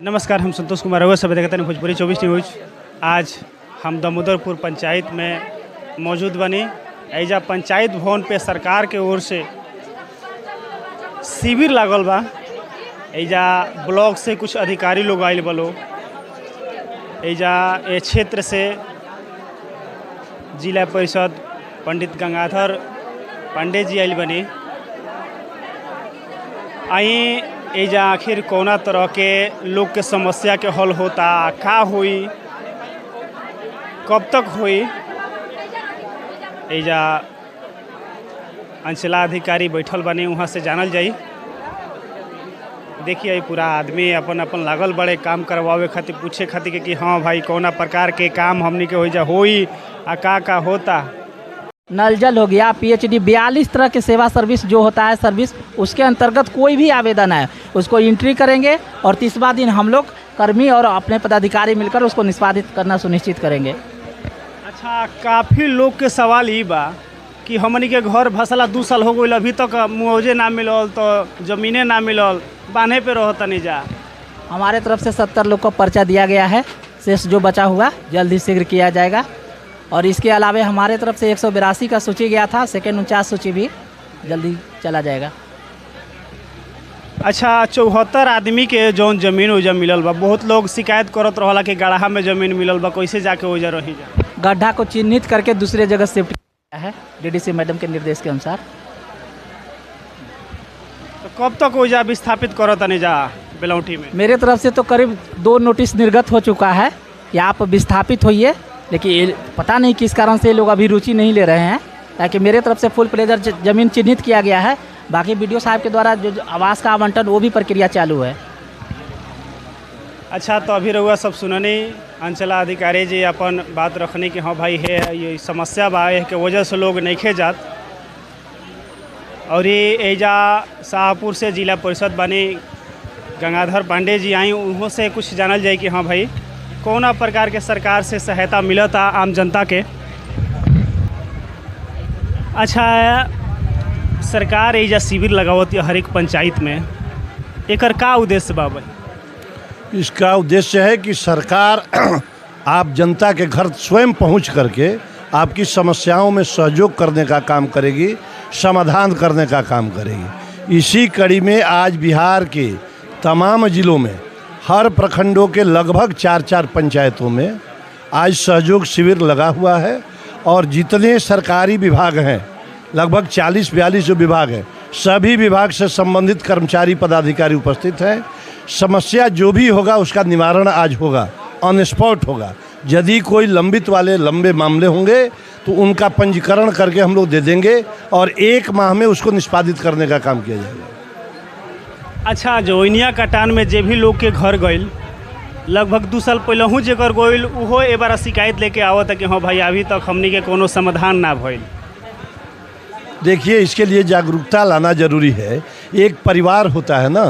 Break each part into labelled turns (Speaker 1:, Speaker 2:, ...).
Speaker 1: नमस्कार, हम संतोष कुमार रघुवर सब देखते हैं भोजपुरी 24 न्यूज। आज हम दामोदरपुर पंचायत में मौजूद बनी। एजा पंचायत भवन पे सरकार के ओर से शिविर लागल बा। एजा ब्लॉक से कुछ अधिकारी लोग आयल बलो। एजा ए क्षेत्र से जिला परिषद पंडित गंगाधर पांडे जी आयल बनी। आई एजा आखिर कौना तरह के लोग के समस्या के हल होता, का हुई, कब तक हुई। एजा अंचलाधिकारी बैठल बने, वहाँ से जानल जाई। देखिए पूरा आदमी अपन अपन लागल बड़े काम करवावे खातिर, पूछे खातिर कि हाँ भाई कौना प्रकार के काम हमनी के हो होई आ का होता।
Speaker 2: नल जल हो गया, पीएचडी, 42 तरह के सेवा सर्विस जो होता है सर्विस, उसके अंतर्गत कोई भी आवेदन है उसको एंट्री करेंगे और 30वां दिन हम लोग कर्मी और अपने पदाधिकारी मिलकर उसको निष्पादित करना सुनिश्चित करेंगे।
Speaker 1: अच्छा, काफ़ी लोग के सवाल ये बा कि हमनी के घर भसला 2 साल हो गई, अभी तक मुआवजे ना मिलल, तो जमीने ना मिलल, बांधे पे रहतनी जा।
Speaker 2: हमारे तरफ से 70 लोग को पर्चा दिया गया है। शेष जो बचा हुआ जल्द ही शीघ्र किया जाएगा। और इसके अलावा हमारे तरफ से 182 का सूची गया था, सेकेंड 49 सूची भी जल्दी चला जाएगा।
Speaker 1: अच्छा, 74 आदमी के जौन जमीन ओजा मिलल बा, बहुत लोग शिकायत करत रहला कि गढ़ा में जमीन मिलल बा, कैसे जाके ओजा रही जा।
Speaker 2: गड्ढा को चिन्हित करके दूसरे जगह शिफ्ट किया है डीडीसी मैडम के निर्देश के अनुसार।
Speaker 1: तो कब तक ओजा विस्थापित करतनी जा बेलौटी में?
Speaker 2: मेरे तरफ से तो करीब 2 नोटिस निर्गत हो चुका है कि आप विस्थापित होइए, लेकिन ये पता नहीं किस कारण से ये लोग अभी रुचि नहीं ले रहे हैं। ताकि मेरे तरफ से फुल प्लेजर जमीन चिन्हित किया गया है। बाकी वीडियो साहब के द्वारा जो आवास का आवंटन वो भी प्रक्रिया चालू है।
Speaker 1: अच्छा, तो अभी रहुआ सब सुननी, अंचलाधिकारी जी अपन बात रखनी कि हाँ भाई है ये समस्या बा, के वजह से लोग नहीं खे जात। और ये एजा शाहपुर से जिला परिषद बनी गंगाधर पांडे जी आई, उन्हों से कुछ जानल जाए कि हाँ भाई कौना प्रकार के सरकार से सहायता मिलता आम जनता के। अच्छा, सरकार एजा शिविर लगावती हर एक पंचायत में, एकर का उद्देश्य बा भाई?
Speaker 3: इसका उद्देश्य है कि सरकार आप जनता के घर स्वयं पहुंच करके आपकी समस्याओं में सहयोग करने का काम करेगी, समाधान करने का काम करेगी। इसी कड़ी में आज बिहार के तमाम ज़िलों में हर प्रखंडों के लगभग 4-4 पंचायतों में आज सहयोग शिविर लगा हुआ है। और जितने सरकारी विभाग हैं, लगभग 40-42 जो विभाग हैं, सभी विभाग से संबंधित कर्मचारी पदाधिकारी उपस्थित हैं। समस्या जो भी होगा उसका निवारण आज होगा, ऑन स्पॉट होगा। यदि कोई लंबित वाले लंबे मामले होंगे तो उनका पंजीकरण करके हम लोग दे देंगे और 1 माह में उसको निष्पादित करने का काम किया जाएगा।
Speaker 1: अच्छा, जोइनिया कटान में जे भी लोग के घर गइल, लगभग 2 साल पहले हूँ जेकर गइल, उहो ए बार शिकायत लेके आवत है कि हाँ भाई अभी तक हमनी के कोनो समाधान ना भइल।
Speaker 3: देखिए, इसके लिए जागरूकता लाना जरूरी है। एक परिवार होता है ना,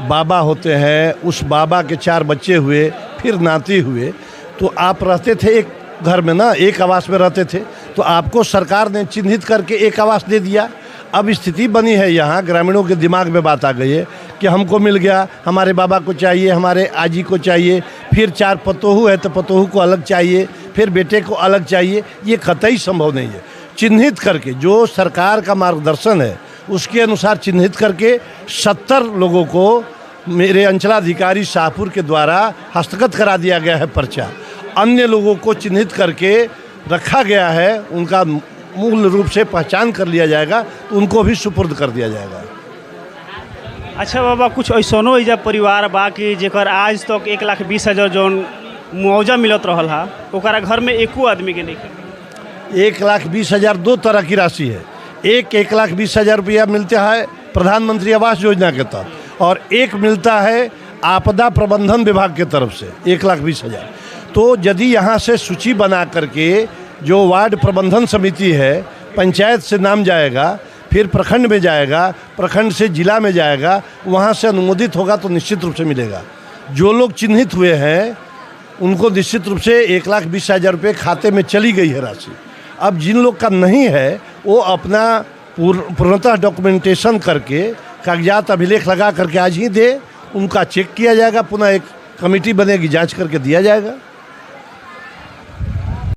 Speaker 3: बाबा होते हैं, उस बाबा के 4 बच्चे हुए, फिर नाती हुए। तो आप रहते थे एक घर में ना, एक आवास में रहते थे, तो आपको सरकार ने चिन्हित करके एक आवास दे दिया। अब स्थिति बनी है यहाँ, ग्रामीणों के दिमाग में बात आ गई है कि हमको मिल गया, हमारे बाबा को चाहिए, हमारे आजी को चाहिए, फिर 4 पतोहू है तो पतोहू को अलग चाहिए, फिर बेटे को अलग चाहिए। ये कतई संभव नहीं है। चिन्हित करके जो सरकार का मार्गदर्शन है उसके अनुसार चिन्हित करके 70 लोगों को मेरे अंचलाधिकारी शाहपुर के द्वारा हस्तगत करा दिया गया है पर्चा। अन्य लोगों को चिन्हित करके रखा गया है, उनका मूल रूप से पहचान कर लिया जाएगा, तो उनको भी सुपुर्द कर दिया जाएगा।
Speaker 1: अच्छा बाबा, कुछ ऐसनो एजा परिवार बा कि जेकर आज तक 1,20,000 जौन मुआवजा मिलत रहल हा, ओकरा घर में एको आदमी के नहीं है।
Speaker 3: 1,20,000 2 तरह की राशि है। एक 1,20,000 रुपया मिलता है प्रधानमंत्री आवास योजना के तहत, और एक मिलता है आपदा प्रबंधन विभाग के तरफ से 1,20,000। तो यदि यहाँ से सूची बना करके जो वार्ड प्रबंधन समिति है, पंचायत से नाम जाएगा, फिर प्रखंड में जाएगा, प्रखंड से जिला में जाएगा, वहाँ से अनुमोदित होगा तो निश्चित रूप से मिलेगा। जो लोग चिन्हित हुए हैं उनको निश्चित रूप से 1,20,000 रुपये खाते में चली गई है राशि। अब जिन लोग का नहीं है वो अपना पूर्णतः डॉक्यूमेंटेशन करके कागजात अभिलेख लगा करके आज ही दे, उनका चेक किया जाएगा, पुनः एक कमेटी बनेगी, जांच करके दिया जाएगा।